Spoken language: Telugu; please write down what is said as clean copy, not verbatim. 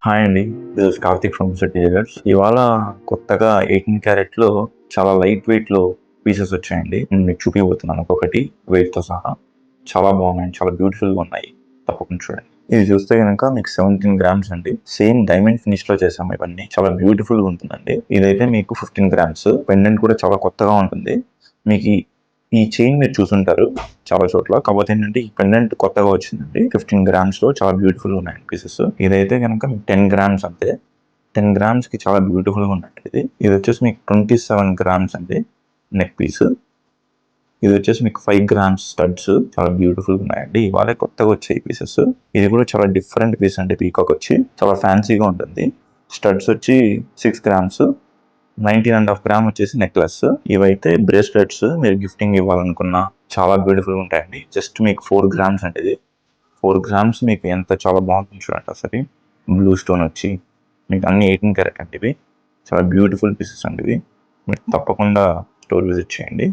హాయ్ అండి. This is Karthik from city jewellers. ఇవాళ కొత్తగా 18 క్యారెట్‌లో చాలా లైట్ వెయిట్‌లో పీసెస్ వచ్చాయండి. నేను మీకు చూపియబోతున్నాను ఒక్కొక్కటి వెయిట్‌తో సహా. చాలా బాగున్నాయి. చాలా బ్యూటిఫుల్‌గా ఉన్నాయి. తప్పకుండా చూడండి. ఇది చూస్తే గనక మీకు 17 గ్రామ్స్ అండి. సేమ్ డైమండ్ ఫినిష్‌లో చేసాము ఇవన్నీ. చాలా బ్యూటిఫుల్‌గా ఉంటుందండి. ఇదైతే మీకు 15 గ్రామ్స్. పెండెంట్ కూడా చాలా కొత్తగా ఉంటుంది. మీకు ఈ చైన్ మీరు చూసుంటారు చాలా చోట్ల. కాకపోతే ఏంటంటే ఈ పెండెంట్ కొత్తగా వచ్చిందండి. 15 గ్రామ్స్‌లో చాలా బ్యూటిఫుల్‌గా ఉన్నాయి పీసెస్. ఇదైతే కనుక 10 గ్రామ్స్ అంతే. 10 గ్రామ్స్‌కి చాలా బ్యూటిఫుల్‌గా ఉన్నట్టు ఇది. ఇది వచ్చేసి మీకు 27 గ్రామ్స్ అండి నెక్ పీస్. ఇది వచ్చేసి మీకు 5 గ్రామ్స్ స్టడ్స్. చాలా బ్యూటిఫుల్‌గా ఉన్నాయండి. ఇవాళే కొత్తగా వచ్చాయి పీసెస్. ఇది కూడా చాలా డిఫరెంట్ పీస్ అండి. పీకాక్ వచ్చి చాలా ఫ్యాన్సీగా ఉంటుంది. స్టడ్స్ వచ్చి 6 గ్రామ్స్. 19.5 గ్రామ్ వచ్చేసి నెక్లెస్. ఇవైతే బ్రేస్లెట్స్ మీరు గిఫ్టింగ్ ఇవ్వాలనుకున్నా చాలా బ్యూటిఫుల్గా ఉంటాయండి. జస్ట్ మీకు 4 గ్రామ్స్ అంటే ఇది 4 గ్రామ్స్ మీకు ఎంత చాలా బాగుంటుంది చూడండి. అసలు బ్లూ స్టోన్ వచ్చి మీకు అన్ని 18 క్యారెట్ అంటే ఇవి చాలా బ్యూటిఫుల్ పీసెస్ అండి ఇవి. మీరు తప్పకుండా స్టోర్ విజిట్ చేయండి.